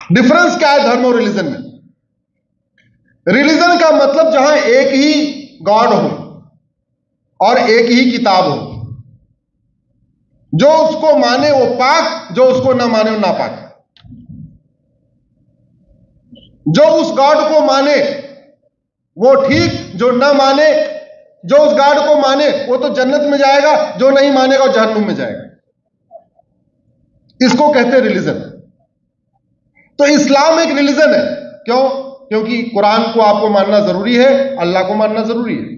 Difference क्या है धर्म और रिलीजन में? रिलीजन का मतलब जहां एक ही गॉड हो और एक ही किताब हो, जो उसको माने वो पाक, जो उसको ना माने वो नापाक। जो उस गॉड को माने वो ठीक, जो ना माने, जो उस गॉड को माने वो तो जन्नत में जाएगा, जो नहीं मानेगा वो जहन्नुम में जाएगा। इसको कहते हैं रिलीजन। तो इस्लाम एक रिलीजन है। क्यों? क्योंकि कुरान को आपको मानना जरूरी है, अल्लाह को मानना जरूरी है।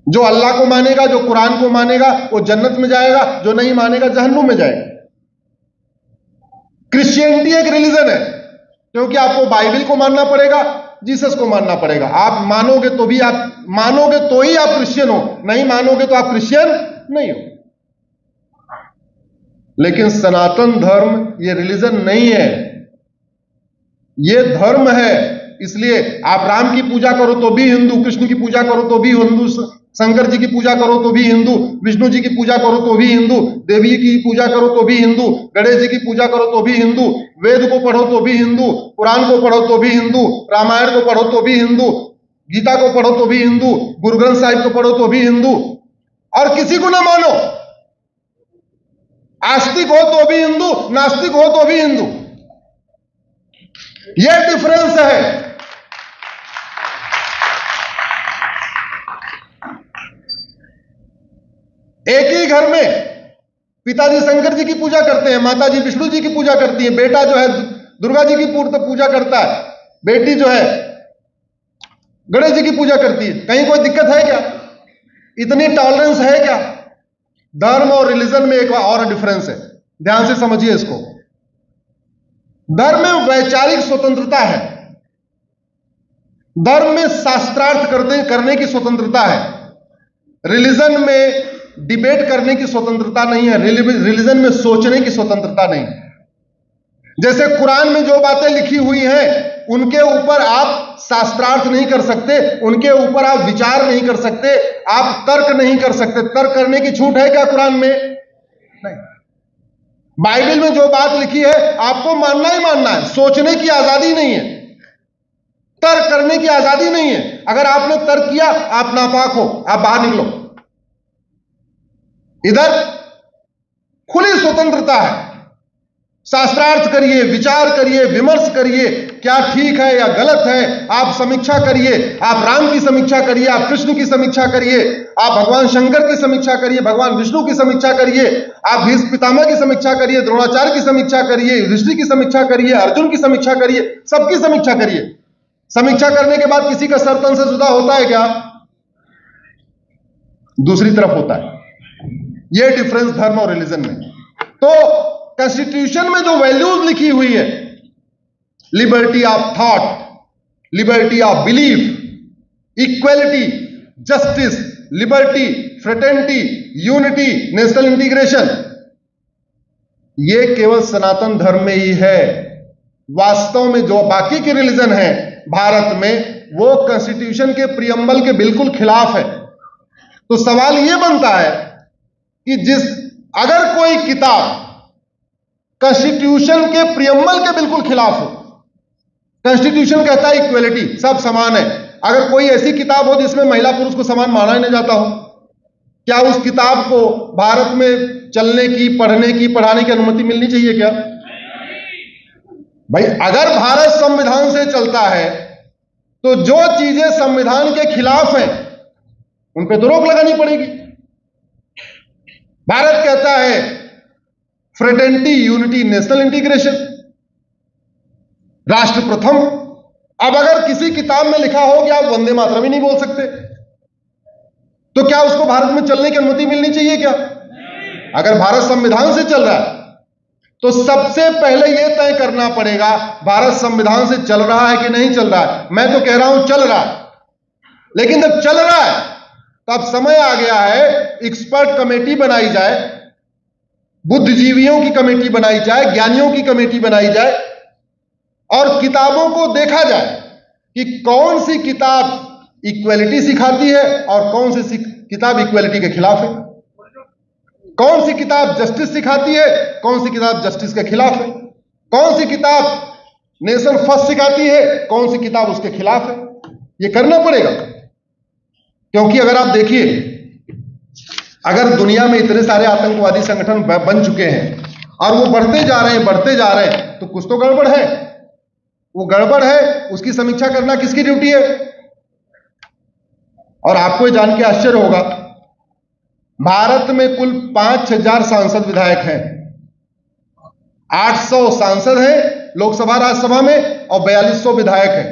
जो अल्लाह को मानेगा, जो कुरान को मानेगा वो जन्नत में जाएगा, जो नहीं मानेगा जहन्नुम में जाएगा। क्रिश्चियनिटी एक रिलीजन है, क्योंकि आपको बाइबल को मानना पड़ेगा, जीसस को मानना पड़ेगा। आप मानोगे तो भी आप मानोगे तो ही आप क्रिश्चियन हो, नहीं मानोगे तो आप क्रिश्चियन नहीं हो। लेकिन सनातन धर्म ये रिलीजन नहीं है, ये धर्म है। इसलिए आप राम की पूजा करो तो भी हिंदू, कृष्ण की पूजा करो तो भी हिंदू, शंकर जी की पूजा करो तो भी हिंदू, विष्णु जी की पूजा करो तो भी हिंदू, देवी की पूजा करो तो भी हिंदू, गणेश जी की पूजा करो तो भी हिंदू, वेद को पढ़ो तो भी हिंदू, कुरान को पढ़ो तो भी हिंदू, रामायण को पढ़ो तो भी हिंदू, गीता को पढ़ो तो भी हिंदू, गुरु ग्रंथ साहिब को पढ़ो तो भी हिंदू। और किसी को ना मानो, आस्तिक हो तो भी हिंदू, नास्तिक हो तो भी हिंदू। यह डिफरेंस है। एक ही घर में पिताजी शंकर जी की पूजा करते हैं, माताजी विष्णु जी की पूजा करती है, बेटा जो है दुर्गा जी की पूजा करता है, बेटी जो है गणेश जी की पूजा करती है। कहीं कोई दिक्कत है क्या? इतनी टॉलरेंस है क्या? धर्म और रिलीजन में एक और डिफरेंस है, ध्यान से समझिए इसको। धर्म में वैचारिक स्वतंत्रता है, धर्म में शास्त्रार्थ करने की स्वतंत्रता है। रिलीजन में डिबेट करने की स्वतंत्रता नहीं है, रिलीजन में सोचने की स्वतंत्रता नहीं। जैसे कुरान में जो बातें लिखी हुई हैं उनके ऊपर आप शास्त्रार्थ नहीं कर सकते, उनके ऊपर आप विचार नहीं कर सकते, आप तर्क नहीं कर सकते। तर्क करने की छूट है क्या कुरान में? नहीं। बाइबल में जो बात लिखी है आपको मानना ही मानना है, सोचने की आजादी नहीं है, तर्क करने की आजादी नहीं है। अगर आपने तर्क किया आप नापाक हो, आप बाहर निकलो। इधर खुली स्वतंत्रता है, शास्त्रार्थ करिए, विचार करिए, विमर्श करिए, क्या ठीक है या गलत है आप समीक्षा करिए। आप राम की समीक्षा करिए, आप कृष्ण की समीक्षा करिए, आप भगवान शंकर की समीक्षा करिए, भगवान विष्णु की समीक्षा करिए, आप भीष्म पितामह की समीक्षा करिए, द्रोणाचार्य की समीक्षा करिए, युधिष्ठिर की समीक्षा करिए, अर्जुन की समीक्षा करिए, सबकी समीक्षा करिए। समीक्षा करने के बाद किसी का सर तन से जुदा होता है क्या? दूसरी तरफ होता है। यह डिफरेंस धर्म और रिलीजन में। तो कॉन्स्टिट्यूशन में जो वैल्यूज लिखी हुई है, liberty of thought, liberty of belief, equality, justice, liberty, fraternity, unity, national integration, यह केवल सनातन धर्म में ही है। वास्तव में जो बाकी के रिलीजन है भारत में वो कॉन्स्टिट्यूशन के प्रियम्बल के बिल्कुल खिलाफ है। तो सवाल यह बनता है कि अगर कोई किताब कॉन्स्टिट्यूशन के प्रियम्बल के बिल्कुल खिलाफ हो, कॉन्स्टिट्यूशन कहता है इक्वलिटी, सब समान है, अगर कोई ऐसी किताब हो जिसमें महिला पुरुष को समान माना ही नहीं जाता हो, क्या उस किताब को भारत में चलने की, पढ़ने की, पढ़ाने की अनुमति मिलनी चाहिए क्या? भाई अगर भारत संविधान से चलता है तो जो चीजें संविधान के खिलाफ हैं उन पे तो रोक लगानी पड़ेगी। भारत कहता है फ्रेटर्निटी, यूनिटी, नेशनल इंटीग्रेशन, राष्ट्र प्रथम। अब अगर किसी किताब में लिखा हो कि आप वंदे मातरम ही नहीं बोल सकते, तो क्या उसको भारत में चलने की अनुमति मिलनी चाहिए क्या? अगर भारत संविधान से चल रहा है तो सबसे पहले यह तय करना पड़ेगा भारत संविधान से चल रहा है कि नहीं चल रहा है। मैं तो कह रहा हूं चल रहा है, लेकिन जब चल रहा है तो अब समय आ गया है एक्सपर्ट कमेटी बनाई जाए, बुद्धिजीवियों की कमेटी बनाई जाए, ज्ञानियों की कमेटी बनाई जाए और किताबों को देखा जाए कि कौन सी किताब इक्वलिटी सिखाती है और कौन सी किताब इक्वलिटी के खिलाफ है, कौन सी किताब जस्टिस सिखाती है, कौन सी किताब जस्टिस के खिलाफ है। कौन सी किताब नेशन फर्स्ट सिखाती है, कौन सी किताब उसके खिलाफ है, ये करना पड़ेगा। क्योंकि अगर आप देखिए, अगर दुनिया में इतने सारे आतंकवादी संगठन बन चुके हैं और वो बढ़ते जा रहे हैं, तो कुछ तो गड़बड़ है। वो गड़बड़ है, उसकी समीक्षा करना किसकी ड्यूटी है? और आपको ये जान के आश्चर्य होगा, भारत में कुल 5000 सांसद विधायक हैं, 800 सांसद हैं लोकसभा राज्यसभा में और 4200 विधायक हैं।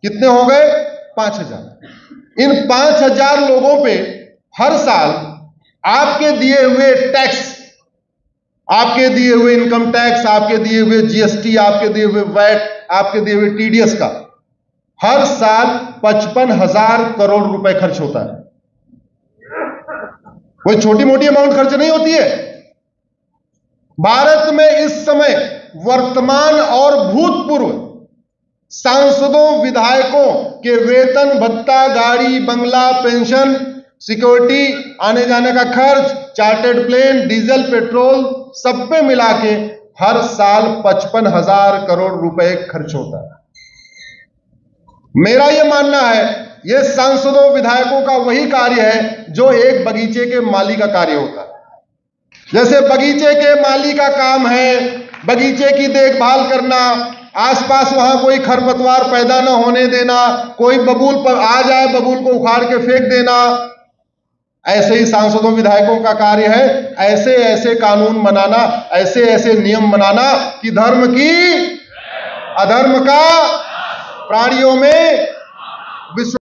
कितने हो गए? 5000। इन 5000 लोगों पे हर साल आपके दिए हुए टैक्स, आपके दिए हुए इनकम टैक्स, आपके दिए हुए जीएसटी, आपके दिए हुए वैट, आपके दिए हुए टीडीएस का हर साल 55,000 करोड़ रुपए खर्च होता है। कोई छोटी मोटी अमाउंट खर्च नहीं होती है। भारत में इस समय वर्तमान और भूतपूर्व सांसदों, विधायकों के वेतन, भत्ता, गाड़ी, बंगला, पेंशन, सिक्योरिटी, आने जाने का खर्च, चार्टर्ड प्लेन, डीजल, पेट्रोल, सब पे मिला के हर साल 55,000 करोड़ रुपए खर्च होता है। मेरा यह मानना है, यह सांसदों, विधायकों का वही कार्य है जो एक बगीचे के माली का कार्य होता है। जैसे बगीचे के माली का काम है बगीचे की देखभाल करना, आसपास वहां कोई खरपतवार पैदा न होने देना, कोई बबूल पर आ जाए बबूल को उखाड़ के फेंक देना। ऐसे ही सांसदों, विधायकों का कार्य है ऐसे ऐसे कानून बनाना, ऐसे ऐसे नियम बनाना कि धर्म की, अधर्म का, प्राणियों में विश्वास